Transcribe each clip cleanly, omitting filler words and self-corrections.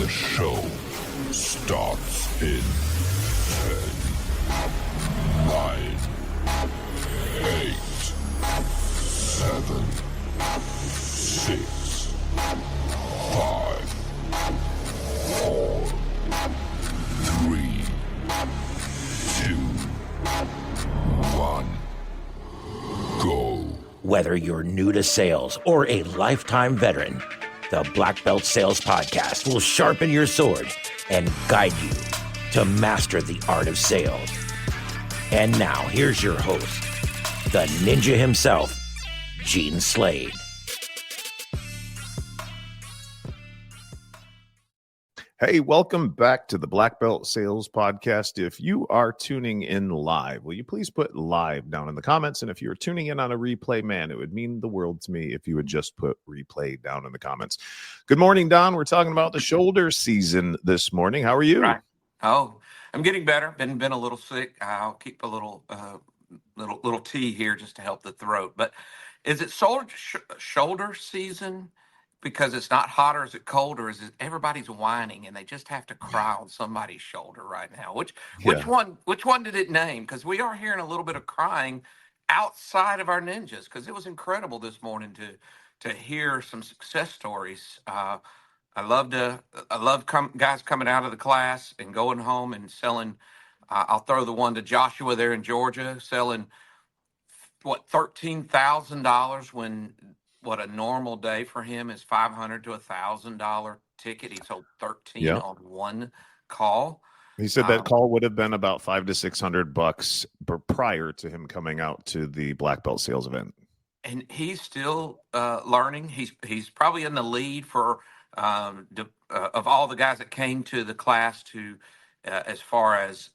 The show starts in 10, 9, 8, 7, 6, 5, 4, 3, 2, 1, go. Whether you're new to sales or a lifetime veteran, the Blackbelt Sales Podcast will sharpen your sword and guide you to master the art of sales. And now, here's your host, the ninja himself, Gene Slade. Hey, welcome back to the Blackbelt Sales Podcast. If you are tuning in live, will you please put live down in the comments? And if you're tuning in on a replay, man, it would mean the world to me if you would just put replay down in the comments. Good morning, Don. We're talking about the shoulder season this morning. How are you? Right. Oh, I'm getting better. Been a little sick. I'll keep a little tea here just to help the throat. But is it shoulder season? Because it's not hot, or is it cold, or is it everybody's whining and they just have to cry on somebody's shoulder right now? Which one did it name? Because we are hearing a little bit of crying outside of our ninjas. Because it was incredible this morning to hear some success stories. I love guys coming out of the class and going home and selling. I'll throw the one to Joshua there in Georgia, selling $13,000 when. What a normal day for him is $500 to $1,000 ticket. He sold 13 on one call. He said that call would have been about $500 to $600 prior to him coming out to the Black Belt sales event. And he's still learning. He's probably in the lead for of all the guys that came to the class to as far as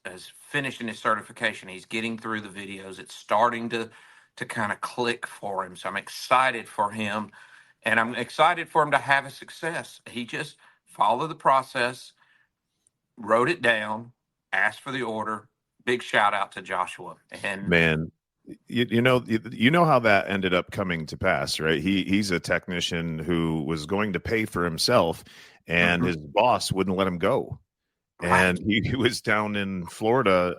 finishing his certification. He's getting through the videos. It's starting to kind of click for him. So I'm excited for him, and I'm excited for him to have a success. He just followed the process, wrote it down, asked for the order. Big shout out to Joshua. And man, you know how that ended up coming to pass, right? He's a technician who was going to pay for himself, and his boss wouldn't let him go. And he was down in Florida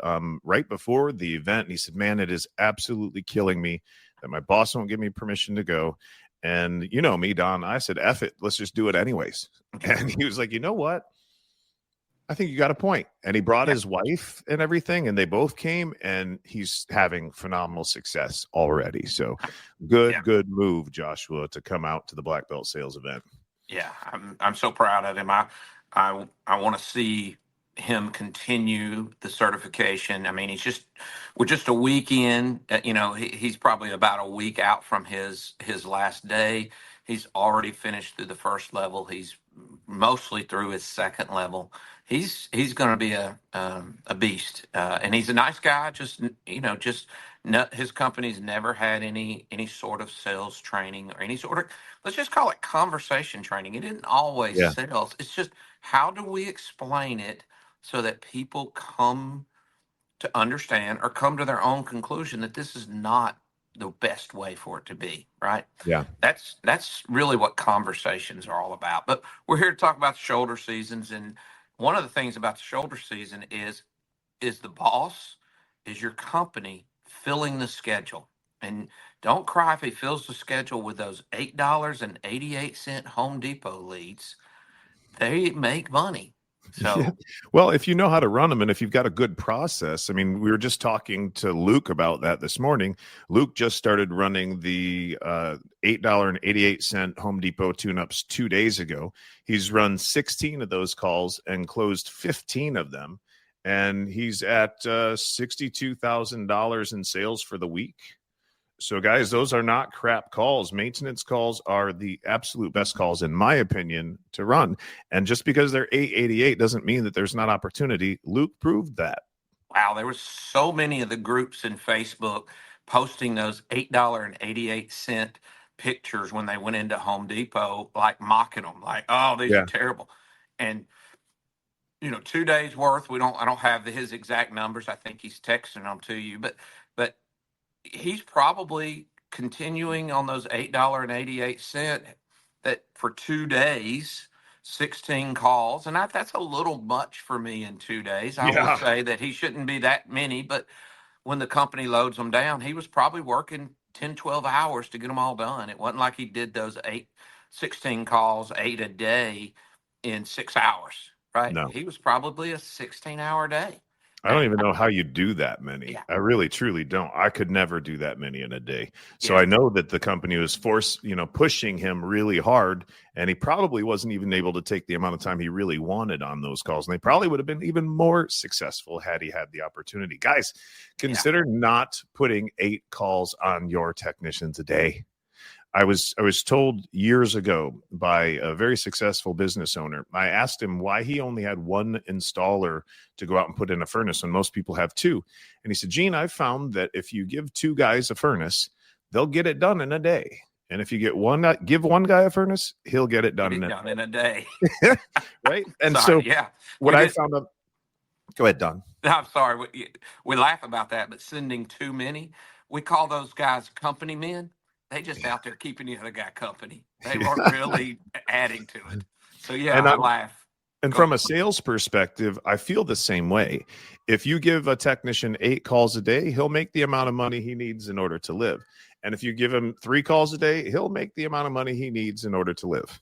right before the event. And he said, man, it is absolutely killing me that my boss won't give me permission to go. And you know me, Don, I said, F it. Let's just do it anyways. And he was like, you know what? I think you got a point. And he brought his wife and everything, and they both came, and he's having phenomenal success already. So good move, Joshua, to come out to the Black Belt sales event. Yeah, I'm so proud of him. I want to see him continue the certification. I mean, we're just a week in. He's probably about a week out from his last day. He's already finished through the first level. He's mostly through his second level. He's going to be a beast, and he's a nice guy. His company's never had any sort of sales training or any sort of, let's just call it conversation training. It isn't always sales. It's just, how do we explain it so that people come to understand or come to their own conclusion that this is not the best way for it to be, right? Yeah. That's really what conversations are all about. But we're here to talk about the shoulder seasons. And one of the things about the shoulder season is the boss, is your company filling the schedule. And don't cry if he fills the schedule with those $8.88 Home Depot leads. They make money. So, well, if you know how to run them and if you've got a good process, I mean, we were just talking to Luke about that this morning. Luke just started running the $8.88 Home Depot tune-ups 2 days ago. He's run 16 of those calls and closed 15 of them. And he's at $62,000 in sales for the week. So, guys, those are not crap calls. Maintenance calls are the absolute best calls, in my opinion, to run. And just because they're $8.88 doesn't mean that there's not opportunity. Luke proved that. Wow, there were so many of the groups in Facebook posting those $8.88 pictures when they went into Home Depot, like mocking them, like, oh, these are terrible. And 2 days worth. I don't have his exact numbers. I think he's texting them to you, but he's probably continuing on those $8.88 that for 2 days 16 calls, and that's a little much for me in 2 days. I will Yeah. say that he shouldn't be that many, but when the company loads them down, he was probably working 10, 12 hours to get them all done. It wasn't like he did those 16 calls, 8 a day in 6 hours, right? No. He was probably a 16-hour day. I don't even know how you do that many. Yeah. I really, truly don't. I could never do that many in a day. So Yeah. I know that the company was pushing him really hard, and he probably wasn't even able to take the amount of time he really wanted on those calls. And they probably would have been even more successful had he had the opportunity. Guys, consider not putting 8 calls on your technicians a day. I was told years ago by a very successful business owner. I asked him why he only had one installer to go out and put in a furnace when most people have 2. And he said, Gene, I've found that if you give 2 guys a furnace, they'll get it done in a day. And if you give one guy a furnace, he'll get it done, in a day. Right? And Sorry, so what I found out, go ahead, Don. I'm sorry. We laugh about that, but sending too many, we call those guys company men. They just out there keeping the other guy company. They weren't really adding to it. So, And I laugh. And from a sales perspective, I feel the same way. If you give a technician 8 calls a day, he'll make the amount of money he needs in order to live. And if you give him 3 calls a day, he'll make the amount of money he needs in order to live.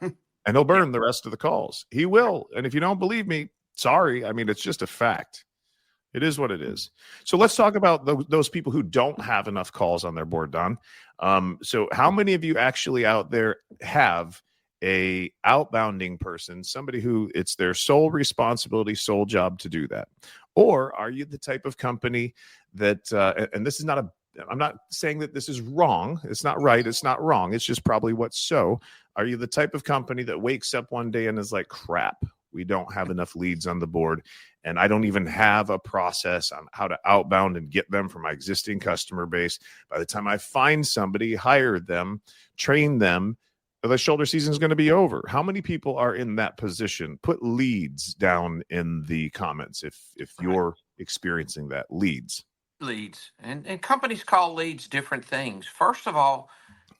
And he'll burn the rest of the calls. He will. And if you don't believe me, sorry. I mean, it's just a fact. It is what it is. So let's talk about those people who don't have enough calls on their board, Don. So how many of you actually out there have a outbounding person, somebody who it's their sole responsibility, sole job to do that? Or are you the type of company that, and this is not I'm not saying that this is wrong. It's not right. It's not wrong. It's just probably what's so. Are you the type of company that wakes up one day and is like, crap, we don't have enough leads on the board, and I don't even have a process on how to outbound and get them from my existing customer base. By the time I find somebody, hire them, train them, the shoulder season is going to be over. How many people are in that position? Put leads down in the comments if you're experiencing that. Leads. And companies call leads different things. First of all,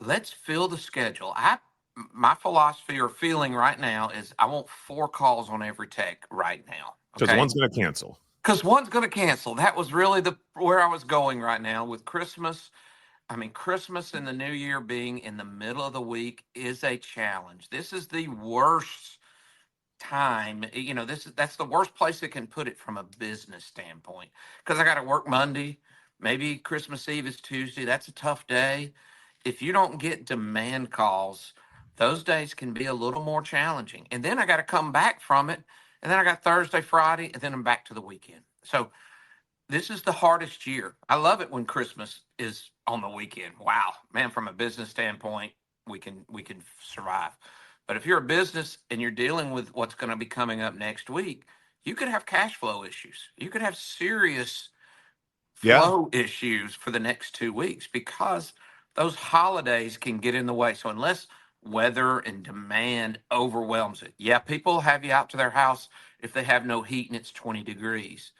let's fill the schedule. My philosophy or feeling right now is I want 4 calls on every tech right now. Because one's going to cancel. Because one's going to cancel. That was really where I was going right now with Christmas. I mean, Christmas and the New Year being in the middle of the week is a challenge. This is the worst time. That's the worst place it can put it from a business standpoint. Because I got to work Monday. Maybe Christmas Eve is Tuesday. That's a tough day. If you don't get demand calls, those days can be a little more challenging. And then I got to come back from it. And then I got Thursday, Friday, and then I'm back to the weekend. So this is the hardest year. I love it when Christmas is on the weekend. Wow, man, from a business standpoint, we can survive. But if you're a business and you're dealing with what's going to be coming up next week, you could have cash flow issues. You could have serious flow issues for the next 2 weeks because those holidays can get in the way. So unless weather and demand overwhelms it. Yeah, people have you out to their house if they have no heat and it's 20 degrees.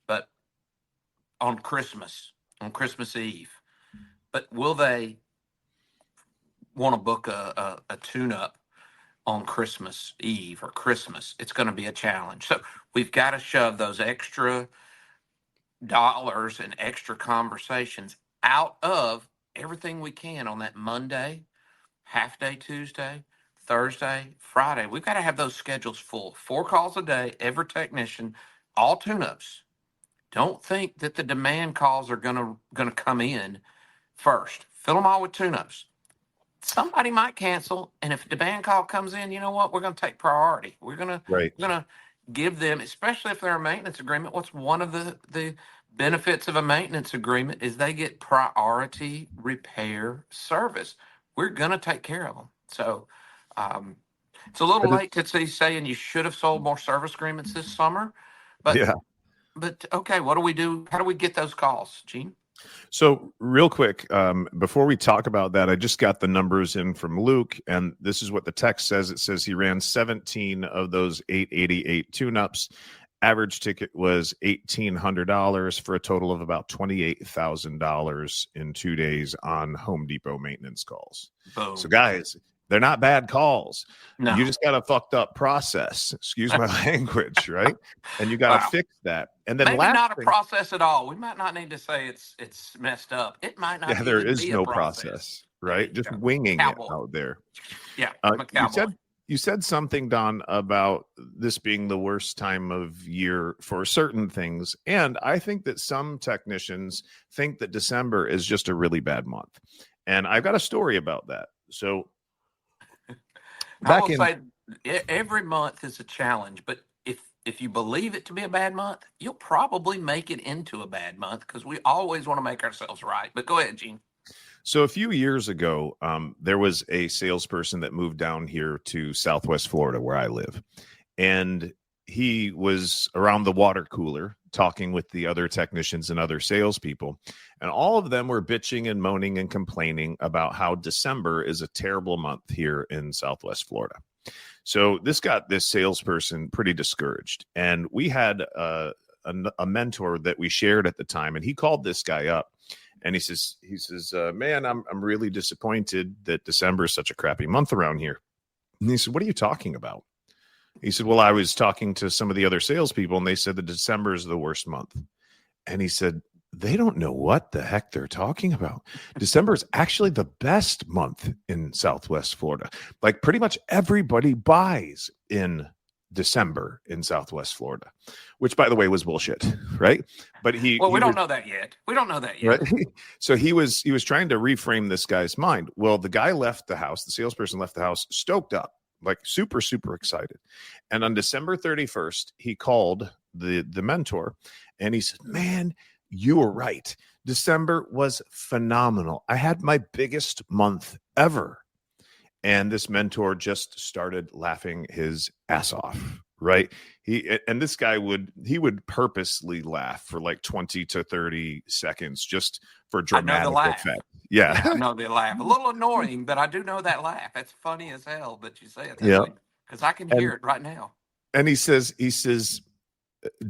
But on Christmas Eve, but will they want to book a tune-up on Christmas Eve or Christmas? It's going to be a challenge. So we've got to shove those extra dollars and extra conversations out of everything we can on that Monday, half day Tuesday, Thursday, Friday. We've got to have those schedules full. 4 calls a day, every technician, all tune-ups. Don't think that the demand calls are gonna come in first. Fill them all with tune-ups. Somebody might cancel, and if a demand call comes in, you know what? We're going to take priority. We're gonna give them, especially if they're a maintenance agreement. What's one of the benefits of a maintenance agreement is they get priority repair service. We're going to take care of them. So it's a little late to see saying you should have sold more service agreements this summer. But okay, what do we do? How do we get those calls, Gene? So real quick, before we talk about that, I just got the numbers in from Luke, and this is what the text says. It says he ran 17 of those 888 tune-ups. Average ticket was $1,800 for a total of about $28,000 in 2 days on Home Depot maintenance calls. Boom. So guys, They're not bad calls. No. You just got a fucked up process. Excuse my language, right? And you got to Wow. fix that. And then Maybe last not a thing, process at all. We might not need to say it's messed up. It might not there even is be no a process. process, There right? you Just go. winging Cowboy. it out there. Yeah, I'm a cowboy. You said something, Don, about this being the worst time of year for certain things. And I think that some technicians think that December is just a really bad month. And I've got a story about that. So I will say every month is a challenge, but if you believe it to be a bad month, you'll probably make it into a bad month because we always want to make ourselves right. But go ahead, Gene. So a few years ago, there was a salesperson that moved down here to Southwest Florida, where I live. And he was around the water cooler talking with the other technicians and other salespeople. And all of them were bitching and moaning and complaining about how December is a terrible month here in Southwest Florida. So this got this salesperson pretty discouraged. And we had a mentor that we shared at the time, and he called this guy up. And he says, man, I'm really disappointed that December is such a crappy month around here. And he said, what are you talking about? He said, well, I was talking to some of the other salespeople, and they said that December is the worst month. And he said, they don't know what the heck they're talking about. December is actually the best month in Southwest Florida. Like pretty much everybody buys in December in Southwest Florida, which, by the way, was bullshit, right? But we don't know that yet. We don't know that yet. Right? So he was trying to reframe this guy's mind. Well, the guy left the house. The salesperson left the house stoked up, like super, super excited. And on December 31st, he called the mentor, and he said, man, you were right. December was phenomenal. I had my biggest month ever. And this mentor just started laughing his ass off, right? This guy would purposely laugh for like 20 to 30 seconds just for dramatic effect. Yeah. I know the laugh. A little annoying, but I do know that laugh. It's funny as hell that you say it that way, because I can hear it right now. And he says,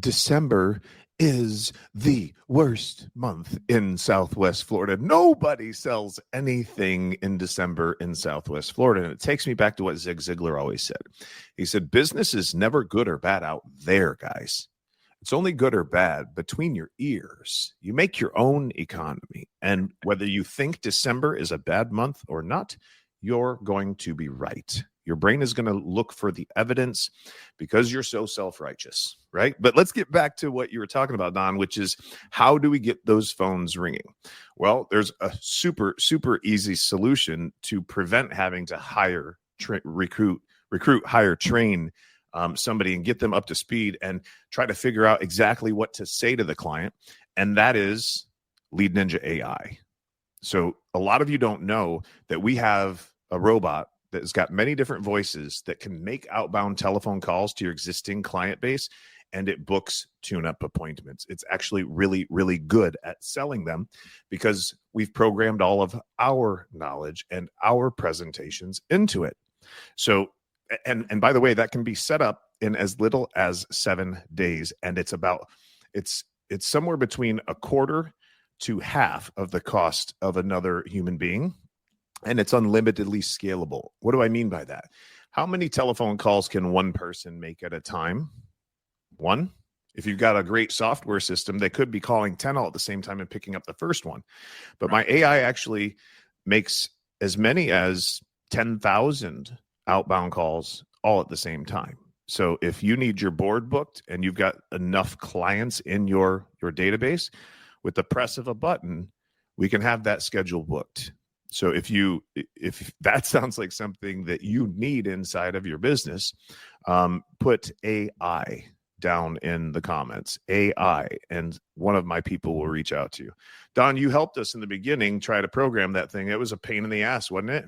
December is the worst month in Southwest Florida. Nobody sells anything in December in Southwest Florida. And it takes me back to what Zig Ziglar always said. He said, business is never good or bad out there, guys. It's only good or bad between your ears. You make your own economy. And whether you think December is a bad month or not, you're going to be right. Your brain is going to look for the evidence because you're so self-righteous, right? But let's get back to what you were talking about, Don, which is how do we get those phones ringing? Well, there's a super, super easy solution to prevent having to hire, recruit, hire, train somebody and get them up to speed and try to figure out exactly what to say to the client. And that is Lead Ninja AI. So a lot of you don't know that we have a robot that's got many different voices that can make outbound telephone calls to your existing client base, and it books tune-up appointments. It's actually really, really good at selling them because we've programmed all of our knowledge and our presentations into it. So, and by the way, that can be set up in as little as 7 days, and it's somewhere between a quarter to half of the cost of another human being. And it's unlimitedly scalable. What do I mean by that? How many telephone calls can one person make at a time? One. If you've got a great software system, they could be calling 10 all at the same time and picking up the first one. But my AI actually makes as many as 10,000 outbound calls all at the same time. So if you need your board booked and you've got enough clients in your database, with the press of a button, we can have that schedule booked. So if that sounds like something that you need inside of your business, put AI down in the comments, AI, and one of my people will reach out to you. Don, you helped us in the beginning try to program that thing. It was a pain in the ass, wasn't it?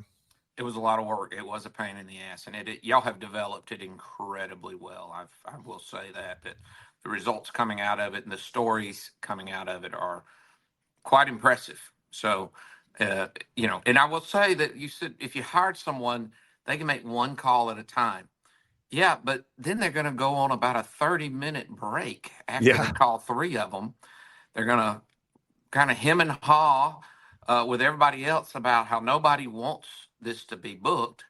It was a lot of work. It was a pain in the ass, and y'all have developed it incredibly well. I will say that the results coming out of it and the stories coming out of it are quite impressive. So, and I will say that you said if you hired someone, they can make one call at a time. Yeah, but then they're going to go on about a 30-minute break after they call 3 of them. They're going to kind of hem and haw with everybody else about how nobody wants this to be booked.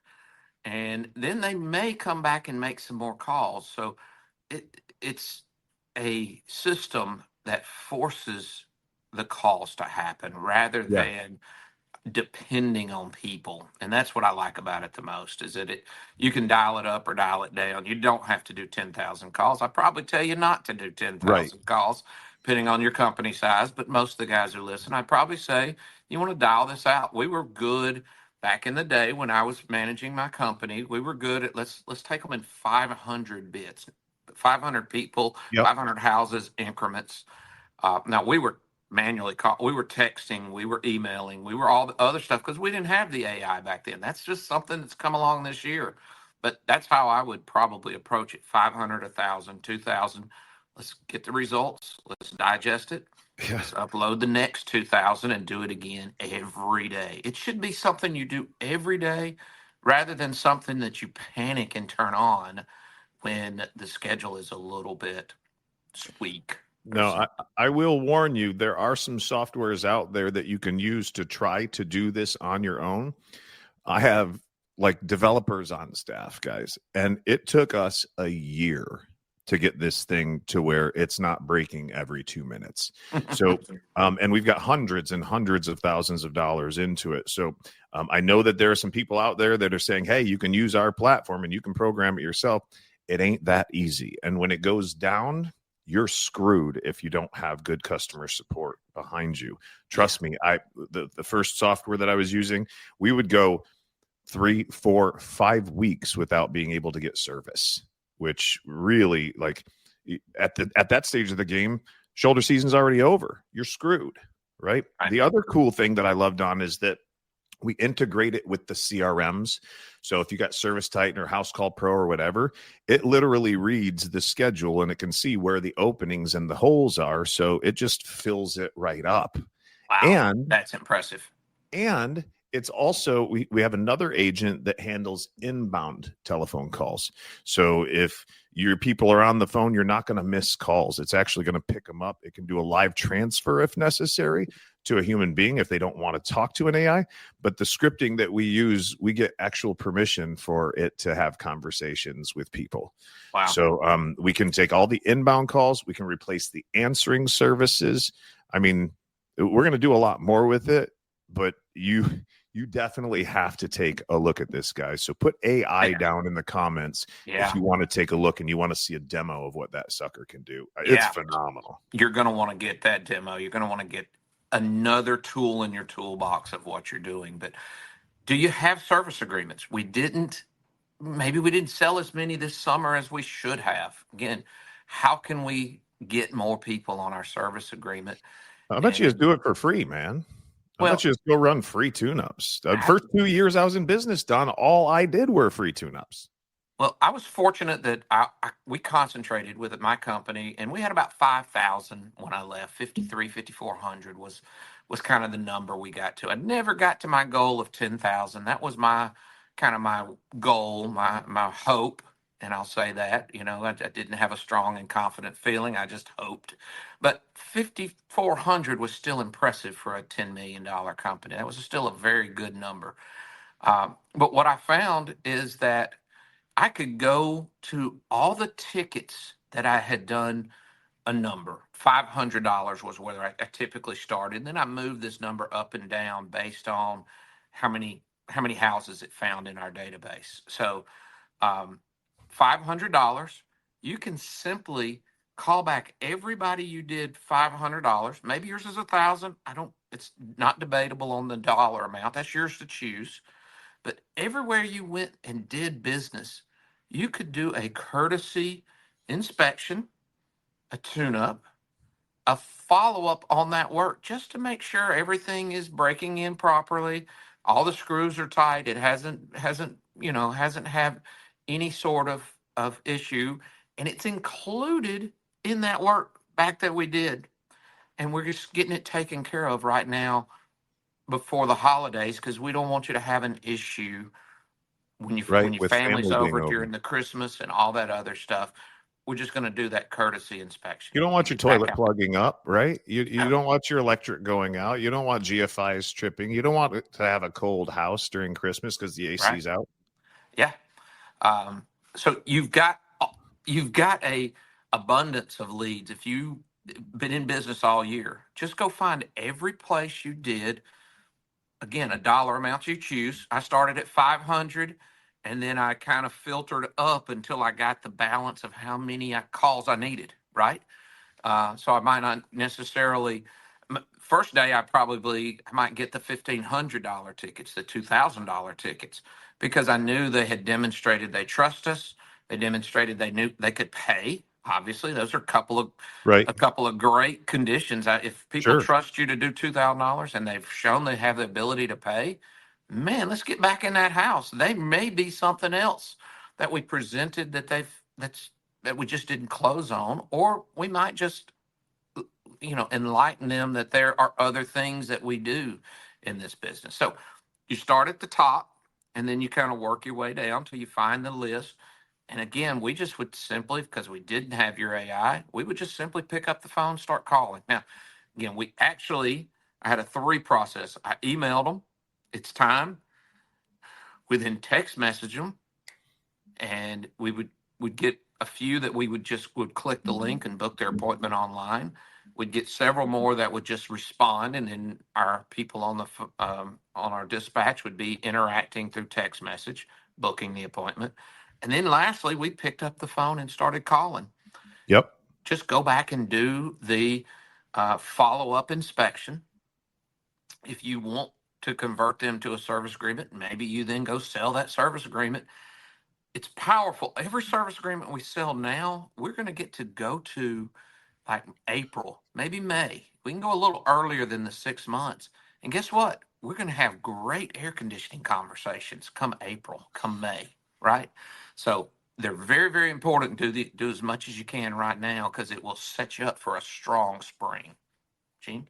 and then they may come back and make some more calls. So it's a system that forces the calls to happen rather Yeah. than depending on people. And that's what I like about it the most, is that you can dial it up or dial it down. You don't have to do 10,000 calls. I probably tell you not to do Right. 10,000 calls depending on your company size, but most of the guys who listen, I'd probably say you want to dial this out. We were good back in the day when I was managing my company. We were good at let's take them in 500 bits, 500 people, Yep. 500 houses increments. Now we were manually we were texting, we were emailing, we were all the other stuff because we didn't have the AI back then. That's just something that's come along this year. But that's how I would probably approach it: 500, 1,000, 2,000. Let's get the results. Let's digest it. Yeah. Let's upload the next 2,000 and do it again every day. It should be something you do every day rather than something that you panic and turn on when the schedule is a little bit weak. No, I will warn you, there are some softwares out there that you can use to try to do this on your own. I have like developers on staff, guys, and it took us a year to get this thing to where it's not breaking every 2 minutes. So, and we've got hundreds and hundreds of thousands of dollars into it. So I know that there are some people out there that are saying, hey, you can use our platform and you can program it yourself. It ain't that easy. And when it goes down, you're screwed if you don't have good customer support behind you. Trust me, the first software that I was using, we would go 3, 4, 5 weeks without being able to get service, which really, like, at that stage of the game, shoulder season's already over. You're screwed, right? The other cool thing that I loved on is that we integrate it with the CRMs. So if you got Service Titan or House Call Pro or whatever, it literally reads the schedule and it can see where the openings and the holes are. So it just fills it right up. Wow, and that's impressive. And it's also, we have another agent that handles inbound telephone calls. So if your people are on the phone, you're not going to miss calls. It's actually going to pick them up. It can do a live transfer if necessary to a human being if they don't want to talk to an AI. But the scripting that we use, we get actual permission for it to have conversations with people. Wow. So we can take all the inbound calls. We can replace the answering services. I mean, we're going to do a lot more with it, but you definitely have to take a look at this, guys. So put AI down in the comments if you want to take a look and you want to see a demo of what that sucker can do. It's phenomenal. You're going to want to get that demo. You're going to want to get another tool in your toolbox of what you're doing. But do you have service agreements? Maybe we didn't sell as many this summer as we should have. Again, how can we get more people on our service agreement? I bet you just do it for free, man. I bet you just go run free tune-ups. The first 2 years I was in business, Don, all I did were free tune-ups. Well, I was fortunate that we concentrated with my company, and we had about 5,000 when I left. 5,400 was kind of the number we got to. I never got to my goal of 10,000. That was my goal, my hope. And I'll say that, I didn't have a strong and confident feeling. I just hoped. But 5,400 was still impressive for a $10 million company. That was still a very good number. But what I found is that I could go to all the tickets that I had done a number. $500 was where I typically started. Then I moved this number up and down based on how many houses it found in our database. So, $500, you can simply call back everybody you did $500. Maybe yours is 1,000. It's not debatable on the dollar amount. That's yours to choose. But everywhere you went and did business, you could do a courtesy inspection, a tune-up, a follow-up on that work just to make sure everything is breaking in properly. All the screws are tight. It hasn't had any sort of issue, and it's included in that work back that we did. And we're just getting it taken care of right now before the holidays because we don't want you to have an issue when your family's over during the Christmas and all that other stuff. We're just going to do that courtesy inspection. You don't want your toilet plugging up, right? You don't want your electric going out. You don't want GFIs tripping. You don't want to have a cold house during Christmas because the AC's out. Yeah. So you've got a abundance of leads. If you've been in business all year, just go find every place you did. Again, a dollar amount you choose. I started at 500, and then I kind of filtered up until I got the balance of how many calls I needed. Right. So I might not necessarily. First day, I might get the $1,500 tickets, the $2,000 tickets, because I knew they had demonstrated they trust us. They demonstrated they knew they could pay. Obviously, those are Right. a couple of great conditions. If people Sure. trust you to do $2,000 and they've shown they have the ability to pay, man, let's get back in that house. They may be something else that we presented that we just didn't close on, or we might just enlighten them that there are other things that we do in this business. So you start at the top, and then you kind of work your way down till you find the list. And again, we just would simply, because we didn't have your AI, we would just simply pick up the phone, start calling. Now, again, I had a 3 process. I emailed them, it's time. We then text message them, and we'd get a few that we would click the link and book their appointment online. We'd get several more that would just respond, and then our people on our dispatch would be interacting through text message, booking the appointment. And then lastly, we picked up the phone and started calling. Yep. Just go back and do the follow-up inspection. If you want to convert them to a service agreement, maybe you then go sell that service agreement. It's powerful. Every service agreement we sell now, we're going to get to go to like April, maybe May. We can go a little earlier than the 6 months. And guess what? We're going to have great air conditioning conversations come April, come May, right? So they're very, very important. Do as much as you can right now, because it will set you up for a strong spring. Gene?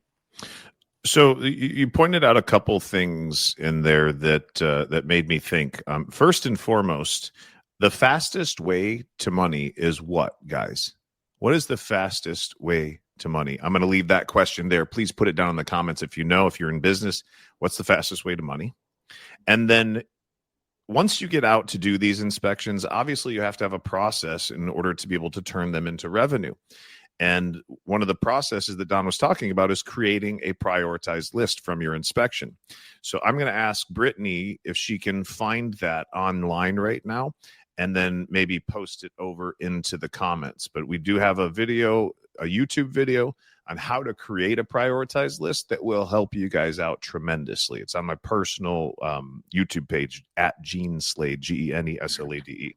So you pointed out a couple things in there that made me think. First and foremost, the fastest way to money is what, guys? What is the fastest way to money? I'm going to leave that question there. Please put it down in the comments if you're in business. What's the fastest way to money? And then once you get out to do these inspections, obviously you have to have a process in order to be able to turn them into revenue. And one of the processes that Don was talking about is creating a prioritized list from your inspection. So I'm going to ask Brittany if she can find that online right now, and then maybe post it over into the comments. But we do have a YouTube video on how to create a prioritized list that will help you guys out tremendously. It's on my personal YouTube page at Gene Slade, GeneSlade.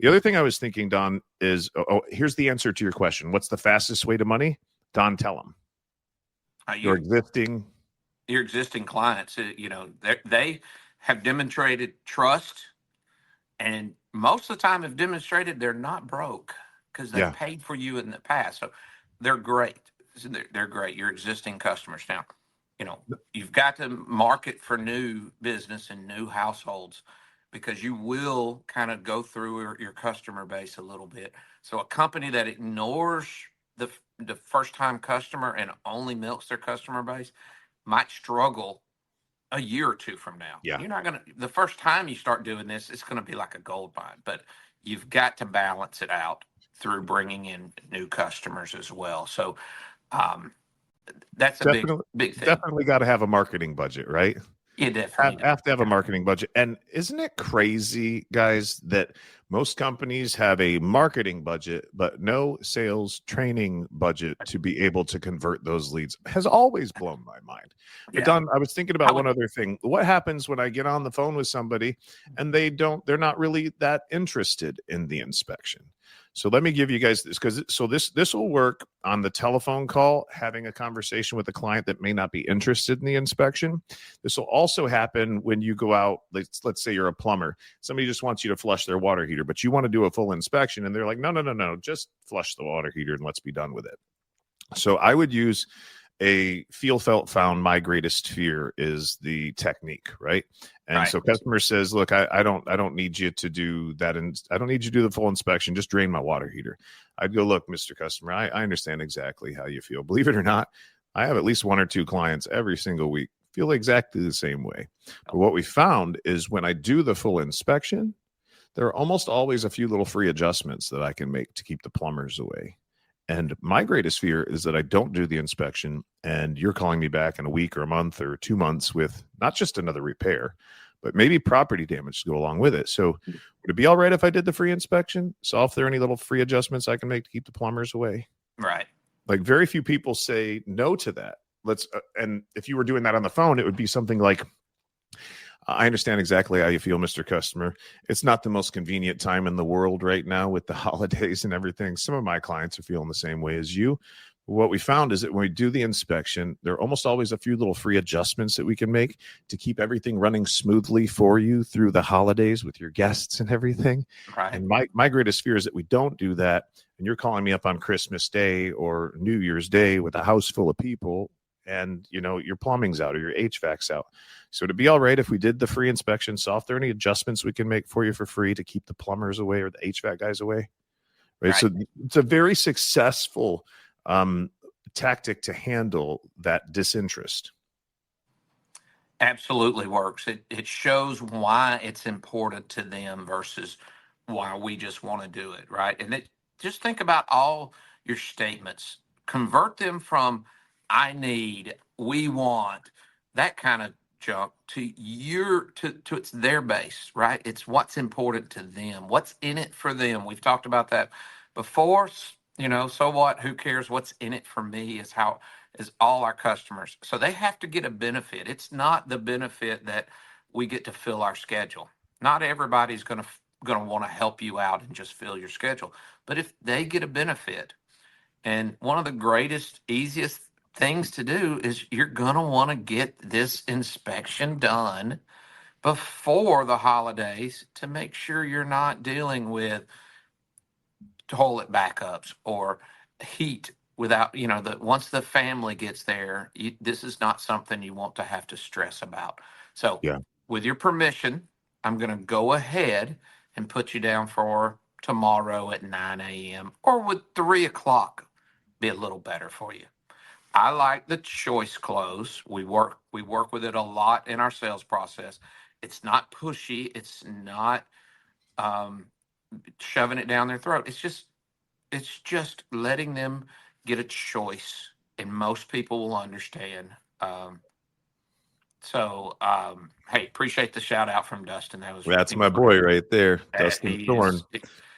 The other thing I was thinking, Don, is here's the answer to your question. What's the fastest way to money? Don, tell them. Your existing clients, they have demonstrated trust, and most of the time have demonstrated they're not broke because they've paid for you in the past. So they're great. They're great. Your existing customers. Now, you've got to market for new business and new households, because you will kind of go through your customer base a little bit. So a company that ignores the first-time customer and only milks their customer base might struggle a year or two from now. Yeah. You're not going to, the first time you start doing this, it's going to be like a gold mine, but you've got to balance it out through bringing in new customers as well. So that's a big thing. Definitely got to have a marketing budget, right? You definitely have to have a marketing budget. And isn't it crazy, guys, that most companies have a marketing budget, but no sales training budget to be able to convert those leads? Has always blown my mind. But Don, I was thinking about one other thing. What happens when I get on the phone with somebody and they're not really that interested in the inspection? So let me give you guys this, because this will work on the telephone call, having a conversation with a client that may not be interested in the inspection. This will also happen when you go out. Let's say you're a plumber. Somebody just wants you to flush their water heater, but you want to do a full inspection, and they're like, no, just flush the water heater and let's be done with it. So I would use a feel, felt, found. My greatest fear is the technique, right? And so customer says, look, I don't need you to do that. And I don't need you to do the full inspection. Just drain my water heater. I'd go, look, Mr. Customer, I understand exactly how you feel. Believe it or not, I have at least 1 or 2 clients every single week feel exactly the same way. But what we found is when I do the full inspection, there are almost always a few little free adjustments that I can make to keep the plumbers away. And my greatest fear is that I don't do the inspection and you're calling me back in a week or a month or 2 months with not just another repair, but maybe property damage to go along with it. So would it be all right if I did the free inspection? Saw if there are any little free adjustments I can make to keep the plumbers away? Right. Like very few people say no to that. And if you were doing that on the phone, it would be something like, I understand exactly how you feel, Mr. Customer. It's not the most convenient time in the world right now with the holidays and everything. Some of my clients are feeling the same way as you. What we found is that when we do the inspection, there are almost always a few little free adjustments that we can make to keep everything running smoothly for you through the holidays with your guests and everything. Right. And my greatest fear is that we don't do that. And you're calling me up on Christmas Day or New Year's Day with a house full of people and, your plumbing's out or your HVAC's out. So it'd be all right if we did the free inspection. So if there are any adjustments we can make for you for free to keep the plumbers away or the HVAC guys away. Right. So it's a very successful tactic to handle that disinterest. Absolutely works. It shows why it's important to them versus why we just want to do it, right? And just think about all your statements. Convert them from I need, we want, that kind of junk to it's their base, right? It's what's important to them, what's in it for them. We've talked about that before. So what? Who cares? What's in it for me is all our customers. So they have to get a benefit. It's not the benefit that we get to fill our schedule. Not everybody's going to want to help you out and just fill your schedule. But if they get a benefit, and one of the greatest, easiest things to do is you're going to want to get this inspection done before the holidays to make sure you're not dealing with toilet backups or heat without, once the family gets there, this is not something you want to have to stress about. So with your permission, I'm going to go ahead and put you down for tomorrow at 9 a.m. or would 3 o'clock be a little better for you? I like the choice close. We work with it a lot in our sales process. It's not pushy. It's not shoving it down their throat. It's just letting them get a choice, and most people will understand. Hey, appreciate the shout out from Dustin. That's my boy right there, Dustin Thorne.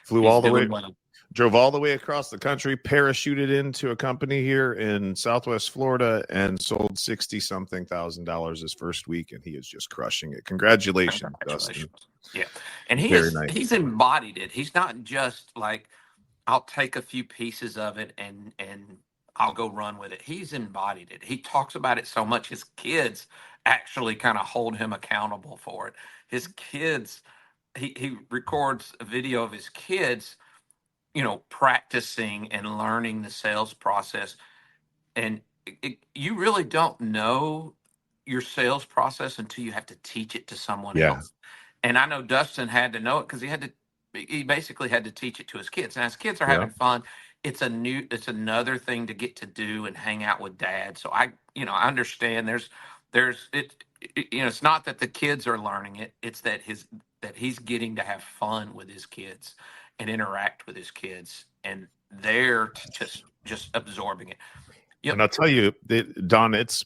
Flew all the way. Well. Drove all the way across the country, parachuted into a company here in Southwest Florida, and sold $60-something thousand his first week, and he is just crushing it. Congratulations. Dustin. Yeah, and he's embodied it. He's not just like, I'll take a few pieces of it and I'll go run with it. He's embodied it. He talks about it so much. His kids actually kind of hold him accountable for it. His kids, he records a video of his kids practicing and learning the sales process. And you really don't know your sales process until you have to teach it to someone else. And I know Dustin had to know it because he basically had to teach it to his kids. And as kids are having fun, it's another thing to get to do and hang out with dad. So I understand it's not that the kids are learning it. It's that he's getting to have fun with his kids and interact with his kids, and they're just absorbing it. Yep. And I'll tell you, Don, it's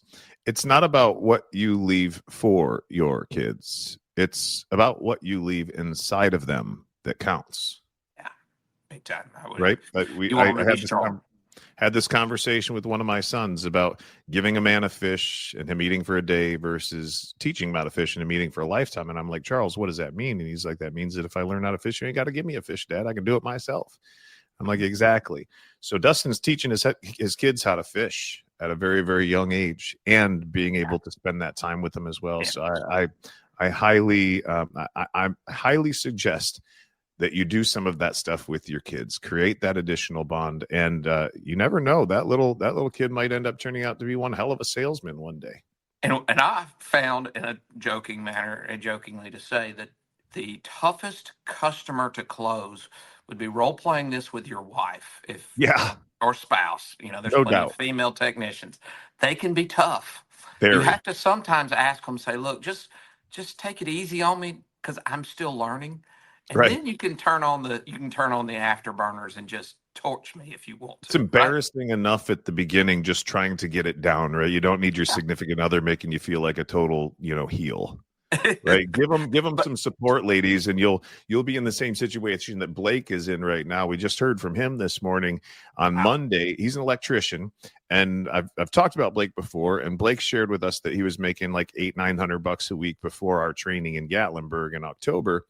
not about what you leave for your kids. It's about what you leave inside of them that counts. Yeah, big time. Right? I had this conversation with one of my sons about giving a man a fish and him eating for a day versus teaching him how to fish and him eating for a lifetime. And I'm like, Charles, what does that mean? And he's like, that means that if I learn how to fish, you ain't got to give me a fish, Dad. I can do it myself. I'm like, exactly. So Dustin's teaching his kids how to fish at a very, very young age and being able to spend that time with them as well. Yeah. So I highly suggest that you do some of that stuff with your kids, create that additional bond. And you never know, that little kid might end up turning out to be one hell of a salesman one day. And I found, in a joking manner, and jokingly to say, that the toughest customer to close would be role-playing this with your wife or spouse. There's plenty of female technicians. They can be tough. You have to sometimes ask them, say, look, just take it easy on me because I'm still learning. And Right. then you can turn on the afterburners and just torch me if you want It's to, right? embarrassing enough at the beginning just trying to get it down, right? You don't need your Yeah. significant other making you feel like a total, heel. Right. Give them But some support, ladies, and you'll be in the same situation that Blake is in right now. We just heard from him this morning on wow. Monday. He's an electrician, and I've talked about Blake before, and Blake shared with us that he was making like $800-900 a week before our training in Gatlinburg in October.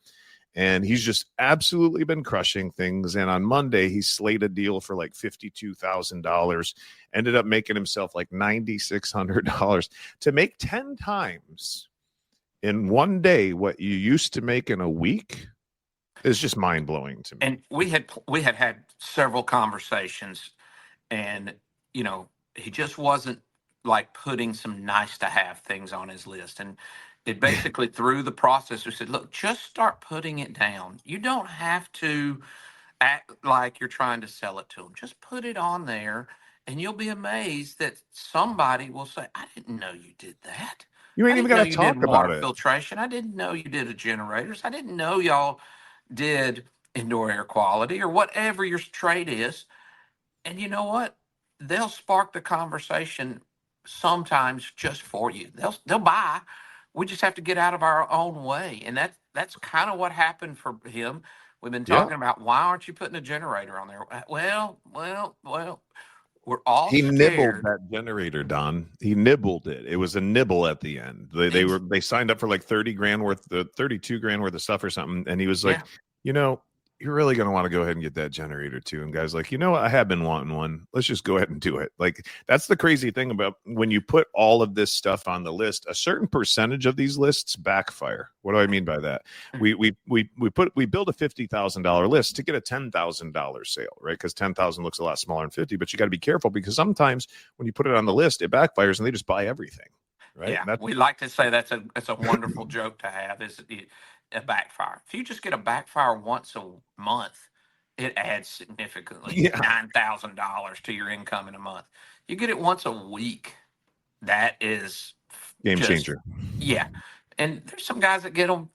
And he's just absolutely been crushing things. And on Monday, he slayed a deal for like $52,000, ended up making himself like $9,600 to make 10 times in one day what you used to make in a week is just mind blowing to me. And we had several conversations, and he just wasn't like putting some nice to have things on his list. And it basically through the process we said, look, just start putting it down. You don't have to act like you're trying to sell it to them. Just put it on there, and you'll be amazed that somebody will say, I didn't know you did that. You I ain't even didn't know got to you talk did about water it. filtration. I didn't know you did a generators. I didn't know y'all did indoor air quality or whatever your trade is. And you know what? They'll spark the conversation sometimes just for you. They'll buy. We just have to get out of our own way. And that's kind of what happened for him. We've been Yeah. talking about, why aren't you putting a generator on there? Well, we're all He nibbled scared. that generator, Don. He nibbled it. It was a nibble at the end. They signed up for like 30 grand worth, 32 grand worth of stuff or something. And he was like, Yeah. You're really going to want to go ahead and get that generator too. And guys like, what? I have been wanting one. Let's just go ahead and do it. Like, that's the crazy thing about when you put all of this stuff on the list, a certain percentage of these lists backfire. What do I mean by that? We build a $50,000 list to get a $10,000 sale, right? Because 10,000 looks a lot smaller than 50, but you got to be careful because sometimes when you put it on the list, it backfires and they just buy everything. Right. Yeah. We like to say that's a wonderful joke to have, is a backfire. If you just get a backfire once a month, it adds significantly $9,000 to your income in a month. You get it once a week, that is game changer. Yeah. And there's some guys that get them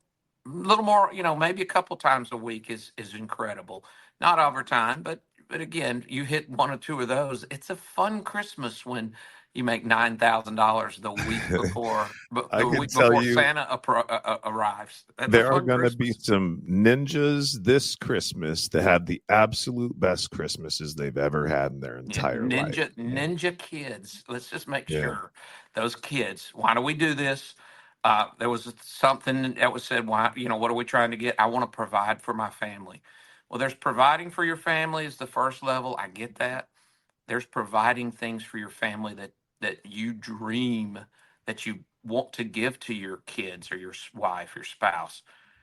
a little more, maybe a couple times a week is incredible. Not over time, but again, you hit one or two of those. It's a fun Christmas when you make $9,000 the week before, Santa arrives. There are going to be some ninjas this Christmas that have the absolute best Christmases they've ever had in their entire life. Ninja kids. Let's just make sure those kids. Why do we do this? There was something that was said. Why? What are we trying to get? I want to provide for my family. Well, there's providing for your family is the first level. I get that. There's providing things for your family that you dream, that you want to give to your kids or your wife, your spouse,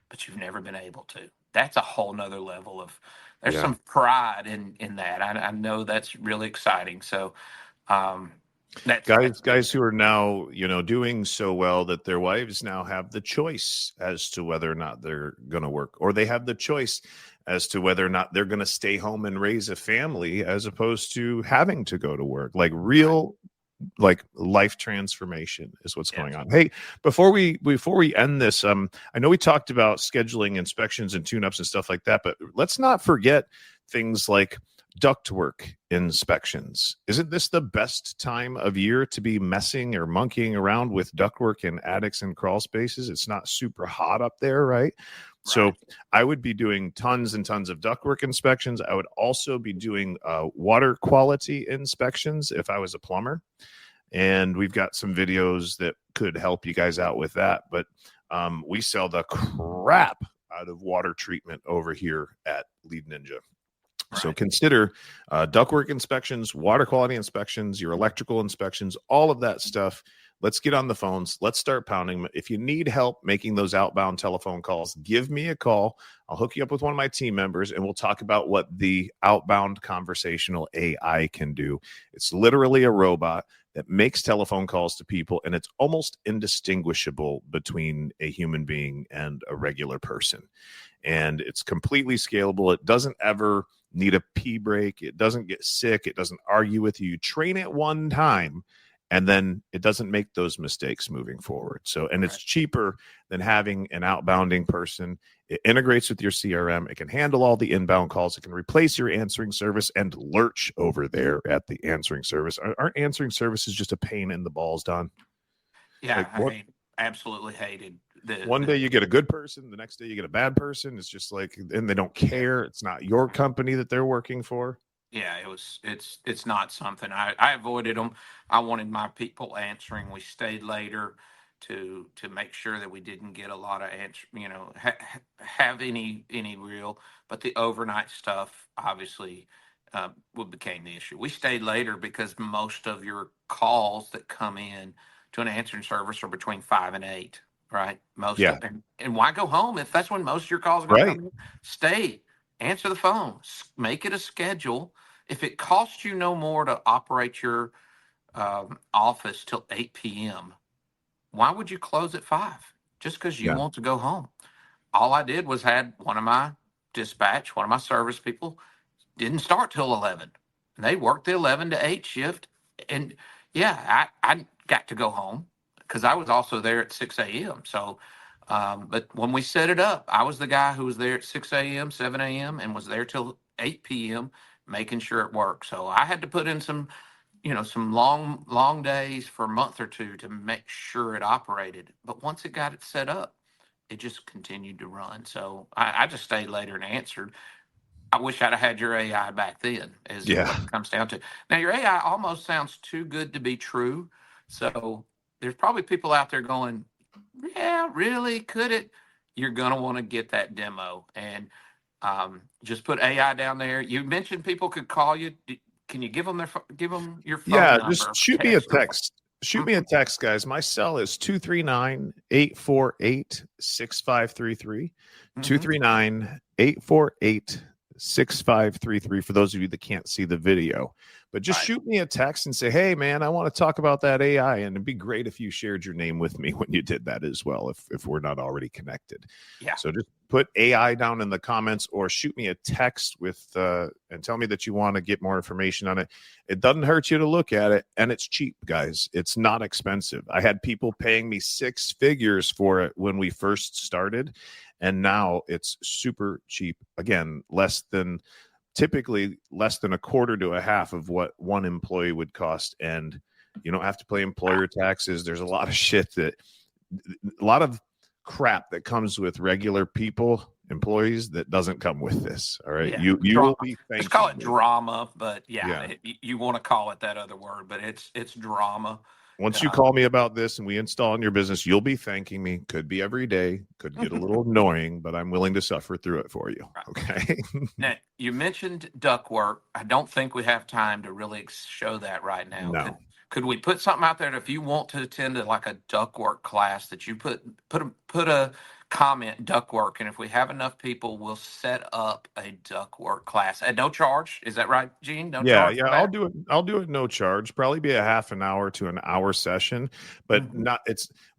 but you've never been able to. That's a whole nother level of, there's some pride in that. I know that's really exciting. So, guys who are now, doing so well that their wives now have the choice as to whether or not they're going to work, or they have the choice as to whether or not they're going to stay home and raise a family as opposed to having to go to work. Like real, like life transformation is what's going on. Hey, before we end this, I know we talked about scheduling inspections and tune-ups and stuff like that, but let's not forget things like ductwork inspections. Isn't this the best time of year to be messing or monkeying around with ductwork in attics and crawl spaces? It's not super hot up there, right? So I would be doing tons and tons of ductwork inspections. I would also be doing water quality inspections if I was a plumber. And we've got some videos that could help you guys out with that. But we sell the crap out of water treatment over here at Lead Ninja. So consider ductwork inspections, water quality inspections, your electrical inspections, all of that stuff. Let's get on the phones. Let's start pounding. If you need help making those outbound telephone calls, give me a call. I'll hook you up with one of my team members, and we'll talk about what the outbound conversational AI can do. It's literally a robot that makes telephone calls to people, and it's almost indistinguishable between a human being and a regular person. And it's completely scalable. It doesn't ever need a pee break. It doesn't get sick. It doesn't argue with you. You train it one time, and then it doesn't make those mistakes moving forward. So, and it's cheaper than having an outbounding person. It integrates with your CRM. It can handle all the inbound calls. It can replace your answering service and lurch over there at the answering service. Aren't answering services just a pain in the balls, Don? Yeah, Like what? absolutely hated One day you get a good person, the next day you get a bad person. It's just like, and they don't care. It's not your company that they're working for. Yeah, it's not something I avoided them. I wanted my people answering. We stayed later to make sure that we didn't get a lot of answer, have any real, but the overnight stuff obviously what became the issue. We stayed later because most of your calls that come in to an answering service are between 5 and 8, right? And why go home if that's when most of your calls are going to come in? Stay, answer the phone, make it a schedule. If it costs you no more to operate your office till 8 p.m., why would you close at 5? Just because you want to go home. All I did was had one of my dispatch, one of my service people didn't start till 11. And they worked the 11 to 8 shift. And I got to go home because I was also there at 6 a.m. So, but when we set it up, I was the guy who was there at 6 a.m., 7 a.m., and was there till 8 p.m., making sure it worked. So I had to put in some long days for a month or two to make sure it operated. But once it got it set up, it just continued to run. So I just stayed later and answered. I wish I'd have had your AI back then, is what it comes down to. Now, your AI almost sounds too good to be true. So there's probably people out there going, yeah, really? Could it? You're going to want to get that demo and just put AI down there. You mentioned people could call you. Can you give them your phone number? Just shoot me a text. Shoot me a text, guys. My cell is 239-848-6533. 239-848-6533 for those of you that can't see the video. But just shoot me a text and say, hey, man, I want to talk about that AI. And it'd be great if you shared your name with me when you did that as well, if we're not already connected. Yeah. So just put AI down in the comments or shoot me a text with and tell me that you want to get more information on it. It doesn't hurt you to look at it, and it's cheap, guys. It's not expensive. I had people paying me 6 figures for it when we first started, and now it's super cheap. Again, typically less than a quarter to a half of what one employee would cost, and you don't have to pay employer taxes. There's a lot of crap that comes with regular employees that doesn't come with this. All right. Yeah. You will be thanking Just call it drama, but Yeah. You want to call it that other word, but it's drama. Once you call me about this and we install in your business, you'll be thanking me. Could be every day, could get a little annoying, but I'm willing to suffer through it for you. Okay. Now, you mentioned ductwork. I don't think we have time to really show that right now. No. Could we put something out there that if you want to attend like a ductwork class, that you put a comment ductwork, and if we have enough people, we'll set up a ductwork class at no charge. Is that right, Gene? No charge. Yeah. I'll do it no charge. Probably be a half an hour to an hour session, but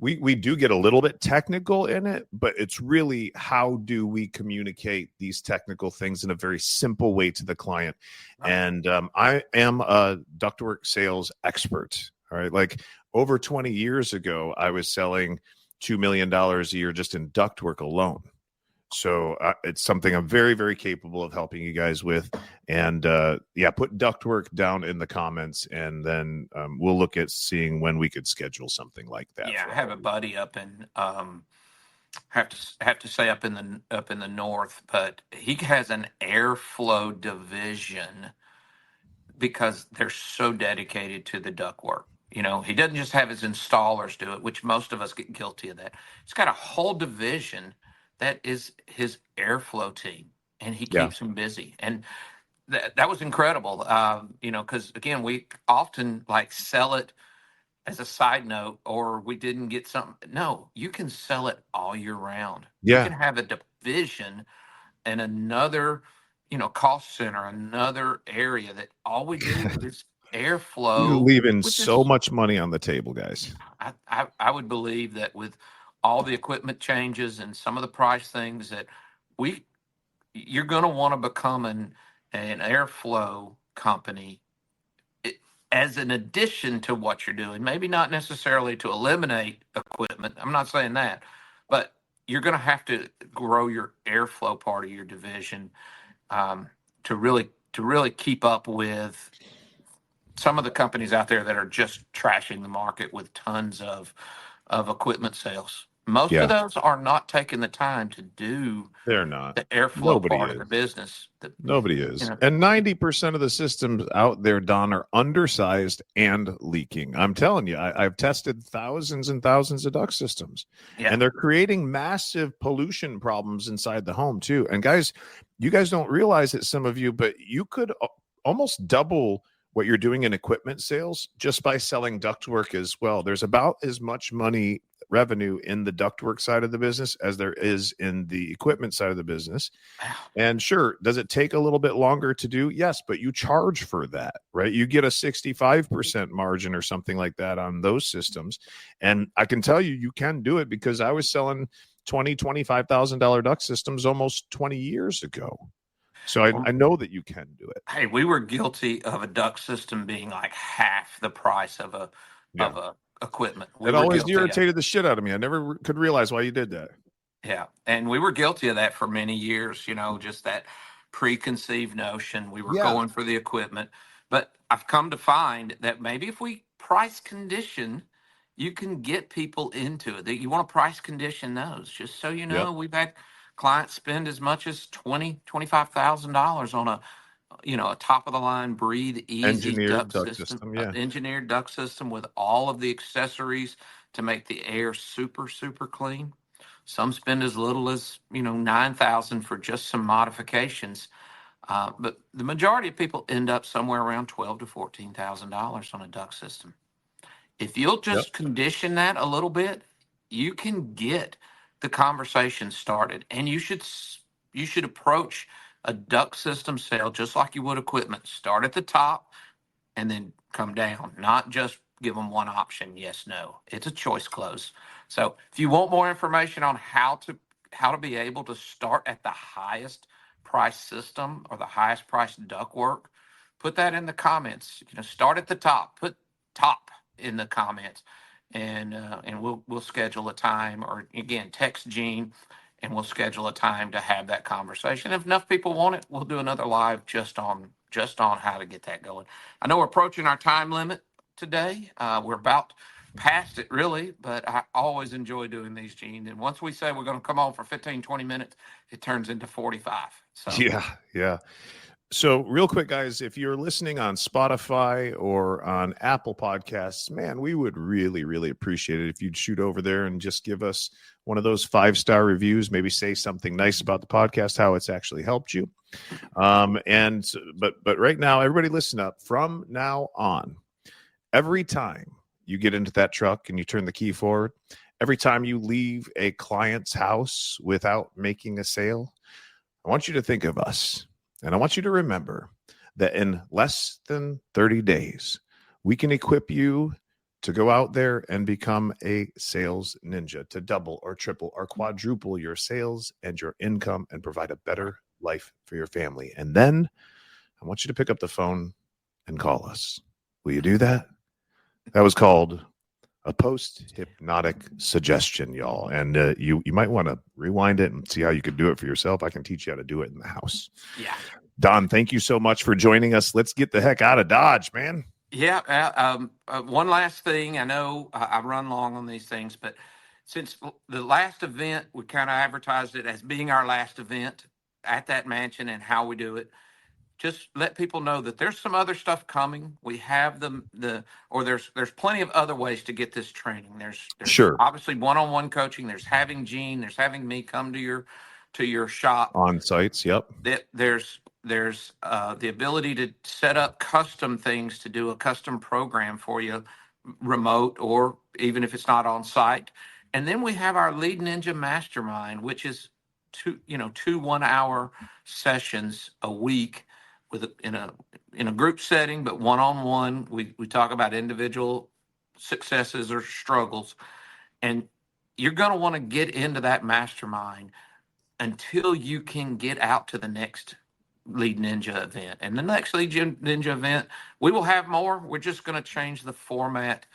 we do get a little bit technical in it, but it's really how do we communicate these technical things in a very simple way to the client. Right. And I am a ductwork sales expert. All right. Like over 20 years ago, I was selling $2 million a year just in ductwork alone. So it's something I'm very, very capable of helping you guys with. And put ductwork down in the comments, and then we'll look at seeing when we could schedule something like that. Yeah, I have a buddy up in have to say up in the north, but he has an airflow division because they're so dedicated to the ductwork. He doesn't just have his installers do it, which most of us get guilty of that. He's got a whole division that is his airflow team, and he keeps them busy. And that was incredible, because, again, we often sell it as a side note, or we didn't get something. No, you can sell it all year round. Yeah. You can have a division and another, cost center, another area that all we do is airflow. You're leaving so much money on the table, guys. I would believe that with all the equipment changes and some of the price things that you're going to want to become an airflow company as an addition to what you're doing. Maybe not necessarily to eliminate equipment. I'm not saying that, but you're going to have to grow your airflow part of your division um, to really keep up with some of the companies out there that are just trashing the market with tons of equipment sales. Most of Yeah, those are not taking the time to do they're not. the airflow Nobody part of the is. business. Nobody is. And 90% of the systems out there, Don, are undersized and leaking. I'm telling you, I've tested thousands and thousands of duct systems, Yeah. and they're creating massive pollution problems inside the home, too. And guys, you guys don't realize it, some of you, but you could almost double what you're doing in equipment sales just by selling ductwork as well. There's about as much money revenue in the ductwork side of the business as there is in the equipment side of the business. And sure, does it take a little bit longer to do? Yes, but you charge for that, right? You get a 65% margin or something like that on those systems. And I can tell you, you can do it because I was selling $25,000 duct systems almost 20 years ago. So I know that you can do it. Hey, we were guilty of a duct system being like half the price of a equipment. It always irritated the shit out of me. I never could realize why you did that. Yeah, and we were guilty of that for many years. Just that preconceived notion. We were going for the equipment, but I've come to find that maybe if we price condition, you can get people into it. That you want to price condition those. Just so you know, we've had clients spend as much as $25,000 on a top of the line breathe easy Engineered duct system. Engineered duct system with all of the accessories to make the air super, super clean. Some spend as little as $9,000 for just some modifications, but the majority of people end up somewhere around $12,000 to $14,000 on a duct system. If you'll just condition that a little bit, you can get the conversation started, and you should approach a duct system sale just like you would equipment. Start at the top and then come down, not just give them one option, yes, no. It's a choice close. So if you want more information on how to be able to start at the highest price system or the highest price ductwork, put that in the comments. Start at the top, put top in the comments, and we'll schedule a time, or again, text Gene and we'll schedule a time to have that conversation. If enough people want it, we'll do another live just on how to get that going. I know we're approaching our time limit today. We're about past it, really, but I always enjoy doing these, Gene. And once we say we're going to come on for 15, 20 minutes, it turns into 45. So Yeah. So real quick, guys, if you're listening on Spotify or on Apple Podcasts, man, we would really, really appreciate it if you'd shoot over there and just give us one of those 5-star reviews, maybe say something nice about the podcast, how it's actually helped you. But right now, everybody listen up. From now on, every time you get into that truck and you turn the key forward, every time you leave a client's house without making a sale, I want you to think of us. And I want you to remember that in less than 30 days, we can equip you to go out there and become a sales ninja, to double or triple or quadruple your sales and your income and provide a better life for your family. And then I want you to pick up the phone and call us. Will you do that? That was called a post-hypnotic suggestion, y'all. And you might want to rewind it and see how you could do it for yourself. I can teach you how to do it in the house. Yeah. Don, thank you so much for joining us. Let's get the heck out of Dodge, man. Yeah. One last thing. I know I run long on these things, but since the last event, we kind of advertised it as being our last event at that mansion and how we do it. Just let people know that there's some other stuff coming. We have there's plenty of other ways to get this training. There's sure, obviously one-on-one coaching. There's having Gene. There's having me come to your shop on sites. Yep. There's the ability to set up custom things, to do a custom program for you, remote or even if it's not on site. And then we have our Lead Ninja Mastermind, which is two 1-hour sessions a week in a group setting, but one-on-one. We talk about individual successes or struggles, and you're going to want to get into that mastermind until you can get out to the next Lead Ninja event. And the next Lead Ninja event, we will have more. We're just going to change the format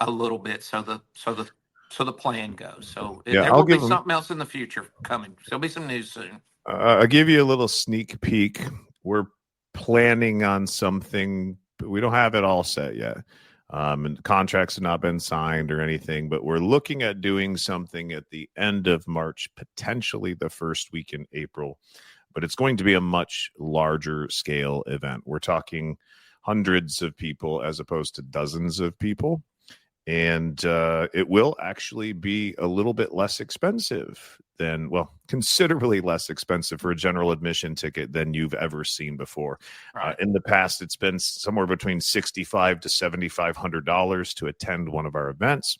a little bit so the plan goes. So Yeah, there I'll will be give them. something else in the future coming. There'll be some news soon. I'll give you a little sneak peek. We're planning on something, but we don't have it all set yet. And contracts have not been signed or anything, but we're looking at doing something at the end of March, potentially the first week in April. But it's going to be a much larger scale event. We're talking hundreds of people as opposed to dozens of people. And it will actually be a little bit less expensive than, well, considerably less expensive for a general admission ticket than you've ever seen before. Right. In the past, it's been somewhere between $6,500 to $7,500 to attend one of our events.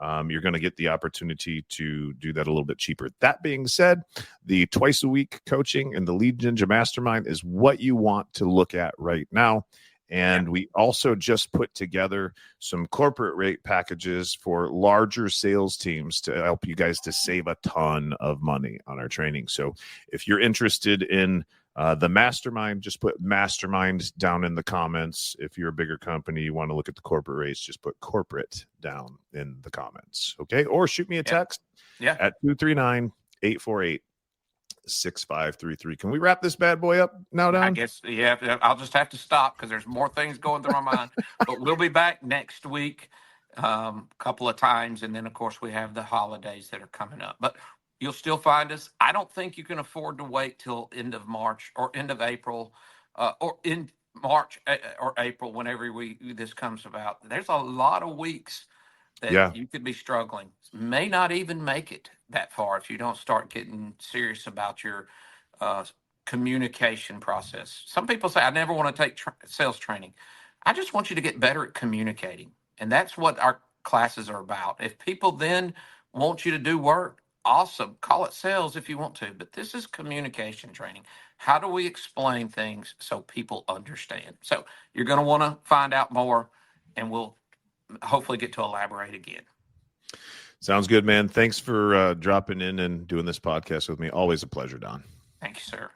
You're going to get the opportunity to do that a little bit cheaper. That being said, the twice a week coaching and the Lead Ninja Mastermind is what you want to look at right now. And we also just put together some corporate rate packages for larger sales teams to help you guys to save a ton of money on our training. So if you're interested in the mastermind, just put mastermind down in the comments. If you're a bigger company, you want to look at the corporate rates, just put corporate down in the comments. Okay. Or shoot me a text at 239-848-6533. Can we wrap this bad boy up now, Don? I guess, I'll just have to stop because there's more things going through my mind. But we'll be back next week a couple of times. And then, of course, we have the holidays that are coming up. But you'll still find us. I don't think you can afford to wait till end of March or end of April or in March or April, whenever this comes about. There's a lot of weeks that you could be struggling. May not even make it that far if you don't start getting serious about your communication process. Some people say, I never want to take sales training. I just want you to get better at communicating. And that's what our classes are about. If people then want you to do work, awesome. Call it sales if you want to. But this is communication training. How do we explain things so people understand? So you're going to want to find out more, and we'll hopefully get to elaborate again. Sounds good, man. Thanks for dropping in and doing this podcast with me. Always a pleasure, Don. Thank you, sir.